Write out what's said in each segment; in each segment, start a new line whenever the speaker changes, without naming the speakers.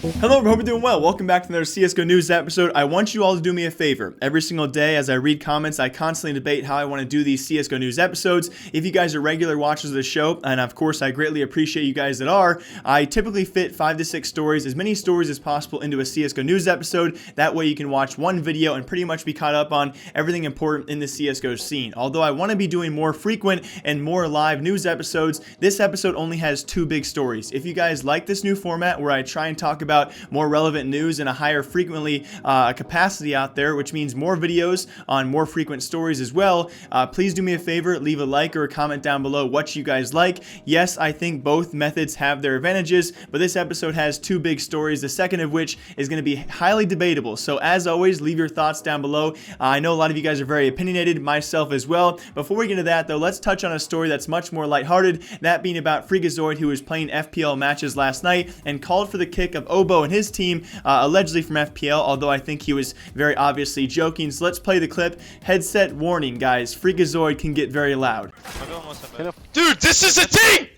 Hello, hope you're doing well. Welcome back to another CSGO news episode. I want you all to do me a favor. Every single day as I read comments, I constantly debate how I want to do these CSGO news episodes. If you guys are regular watchers of the show, and of course I greatly appreciate you guys that are, I typically fit 5 to 6 stories, as many stories as possible into a CSGO news episode. That way you can watch one video and pretty much be caught up on everything important in the CSGO scene. Although I want to be doing more frequent and more live news episodes, this episode only has 2 big stories. If you guys like this new format where I try and talk about more relevant news and a higher frequently capacity out there, which means more videos on more frequent stories as well, please do me a favor, leave a like or a comment down below what you guys like. Yes, I think both methods have their advantages, but this episode has 2 big stories, the second of which is going to be highly debatable. So as always, leave your thoughts down below. I know a lot of you guys are very opinionated, myself as well. Before we get into that though, let's touch on a story that's much more lighthearted, that being about Freakazoid, who was playing FPL matches last night and called for the kick of Obo and his team, allegedly from FPL, although I think he was very obviously joking. So let's play the clip. Headset warning, guys. Freakazoid can get very loud.
Dude, this is a thing!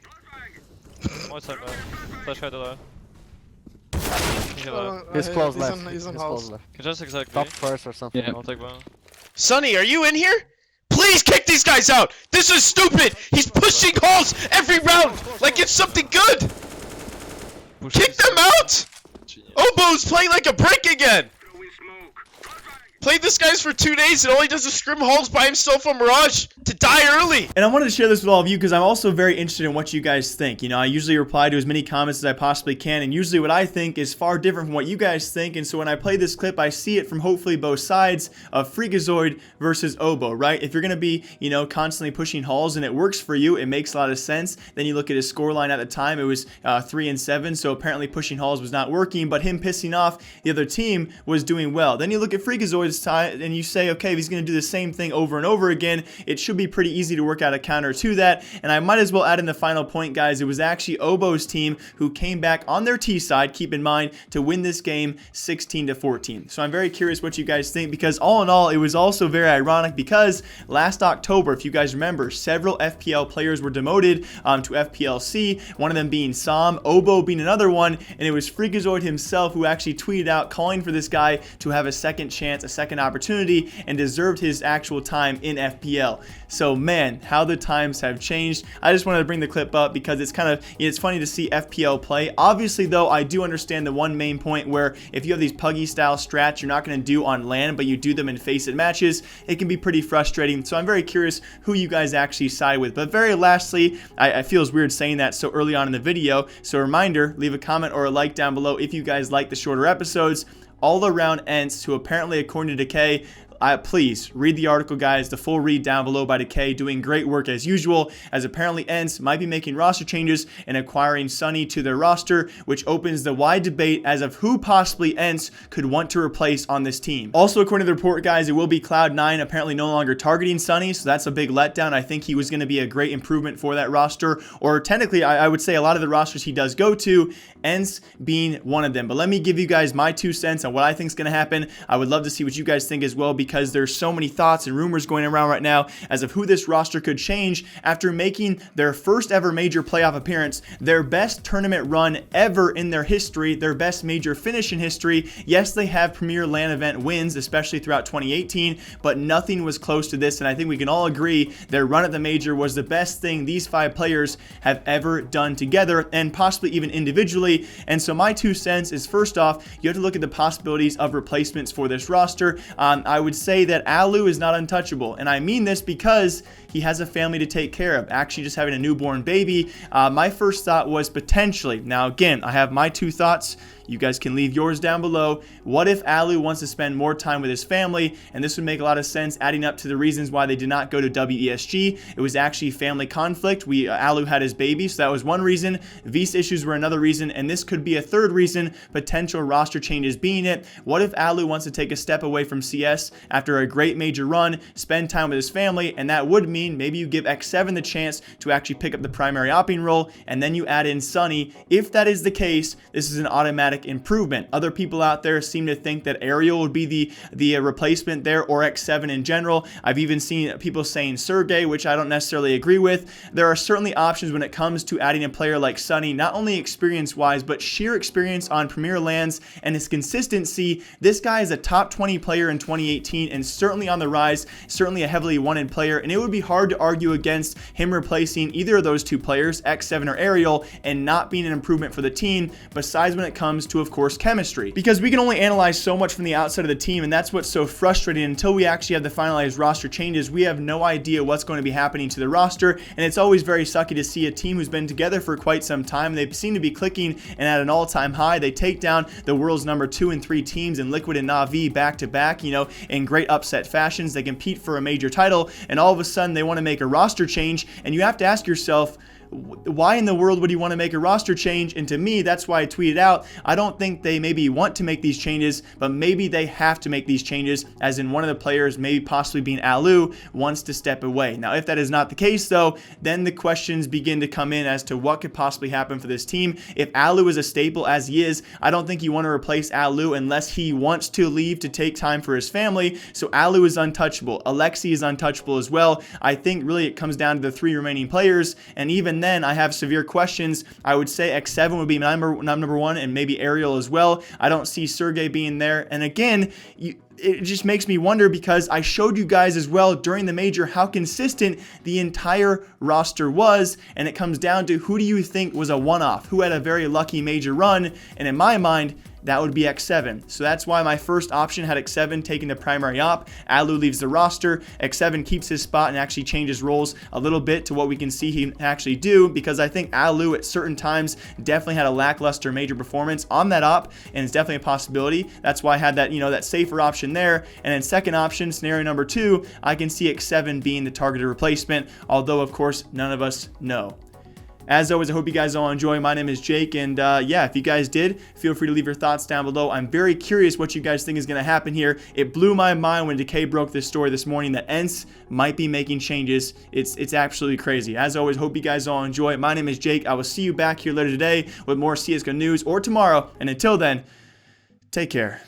He's close left.
He's on
He's
house.
close left.
Just exactly.
Top first or something.
Yeah, I'll take one.
Sonny, are you in here? Please kick these guys out! This is stupid! He's pushing holes every round like it's something good! Kick them out! Obo's playing like a brick again! Played this guy's for 2 days and all he does is scrim holes by himself on Mirage to die early.
And I wanted to share this with all of you because I'm also very interested in what you guys think. You know, I usually reply to as many comments as I possibly can, and usually what I think is far different from what you guys think. And so when I play this clip, I see it from hopefully both sides of Freakazoid versus Obo, right? If you're going to be, you know, constantly pushing hauls and it works for you, it makes a lot of sense. Then you look at his scoreline at the time, it was 3-7, so apparently pushing hauls was not working, but him pissing off the other team was doing well. Then you look at Freakazoid's side and you say, okay, if he's going to do the same thing over and over again, it should be pretty easy to work out a counter to that. And I might as well add in the final point, guys. It was actually Obo's team who came back on their T side, keep in mind, to win this game 16-14. So I'm very curious what you guys think, because all in all, it was also very ironic because last October, if you guys remember, several FPL players were demoted to FPLC, one of them being Sam, Obo being another one, and it was Freakazoid himself who actually tweeted out calling for this guy to have a second chance, a second opportunity, and deserved his actual time in FPL. So man, how the times have changed. I just wanted to bring the clip up because it's kind of, it's funny to see FPL play. Obviously though, I do understand the one main point where if you have these puggy style strats you're not going to do on LAN, but you do them in face-it matches, it can be pretty frustrating. So I'm very curious who you guys actually side with. But very lastly, I feel it's weird saying that so early on in the video, so a reminder, leave a comment or a like down below if you guys like the shorter episodes. All around ENCE, who apparently, according to DeKay, please read the article, guys, the full read down below by DeKay, doing great work as usual, as apparently ENCE might be making roster changes and acquiring Sunny to their roster, which opens the wide debate as of who possibly ENCE could want to replace on this team. Also, according to the report, guys, it will be Cloud9 apparently no longer targeting Sunny, so that's a big letdown. I think he was going to be a great improvement for that roster, or technically, I would say a lot of the rosters he does go to, ENCE being one of them. But let me give you guys my 2 cents on what I think is going to happen. I would love to see what you guys think as well, because there's so many thoughts and rumors going around right now as of who this roster could change after making their first ever major playoff appearance, their best tournament run ever in their history, their best major finish in history. Yes, they have premier LAN event wins, especially throughout 2018, but nothing was close to this, and I think we can all agree their run at the major was the best thing these 5 players have ever done together, and possibly even individually. And so my 2 cents is, first off, you have to look at the possibilities of replacements for this roster. I would say that Alu is not untouchable, and I mean this because he has a family to take care of, actually just having a newborn baby. My first thought was potentially, now again, I have my 2 thoughts, you guys can leave yours down below. What if Alu wants to spend more time with his family? And this would make a lot of sense, adding up to the reasons why they did not go to WESG. It was actually family conflict. Alu had his baby, so that was one reason. Visa issues were another reason, and this could be a third reason, potential roster changes being it. What if Alu wants to take a step away from CS after a great major run, spend time with his family, and that would mean maybe you give X7 the chance to actually pick up the primary opping role, and then you add in Sunny. If that is the case, this is an automatic dramatic improvement. Other people out there seem to think that Ariel would be the replacement there, or X7 in general. I've even seen people saying Sergey, which I don't necessarily agree with. There are certainly options when it comes to adding a player like Sunny, not only experience-wise, but sheer experience on Premier Lands and his consistency. This guy is a top 20 player in 2018 and certainly on the rise, certainly a heavily wanted player, and it would be hard to argue against him replacing either of those two players, X7 or Ariel, and not being an improvement for the team, besides when it comes to, of course, chemistry. Because we can only analyze so much from the outside of the team, and that's what's so frustrating. Until we actually have the finalized roster changes, we have no idea what's going to be happening to the roster, and it's always very sucky to see a team who's been together for quite some time. They seem to be clicking and at an all-time high. They take down the world's number 2 and 3 teams in Liquid and Na'Vi back-to-back, in great upset fashions. They compete for a major title, and all of a sudden they want to make a roster change, and you have to ask yourself, why in the world would you want to make a roster change? And to me, that's why I tweeted out, I don't think they maybe want to make these changes, but maybe they have to make these changes, as in one of the players, maybe possibly being Alu, wants to step away. Now, if that is not the case, though, then the questions begin to come in as to what could possibly happen for this team. If Alu is a staple, as he is, I don't think you want to replace Alu unless he wants to leave to take time for his family. So Alu is untouchable. Alexi is untouchable as well. I think really it comes down to the 3 remaining players, and even then I have severe questions. I would say X7 would be my number 1, and maybe Ariel as well. I don't see Sergey being there, and again, it just makes me wonder, because I showed you guys as well during the major how consistent the entire roster was, and it comes down to who do you think was a one-off, who had a very lucky major run, and in my mind, that would be X7. So that's why my first option had X7 taking the primary op. Alu leaves the roster. X7 keeps his spot and actually changes roles a little bit to what we can see he actually do, because I think Alu at certain times definitely had a lackluster major performance on that op, and it's definitely a possibility. That's why I had that, that safer option there. And then second option, scenario number 2, I can see X7 being the targeted replacement, although of course none of us know. As always, I hope you guys all enjoy. My name is Jake, and yeah, if you guys did, feel free to leave your thoughts down below. I'm very curious what you guys think is going to happen here. It blew my mind when DeKay broke this story this morning that ENCE might be making changes. It's absolutely crazy. As always, hope you guys all enjoy. My name is Jake. I will see you back here later today with more CSGO news, or tomorrow, and until then, take care.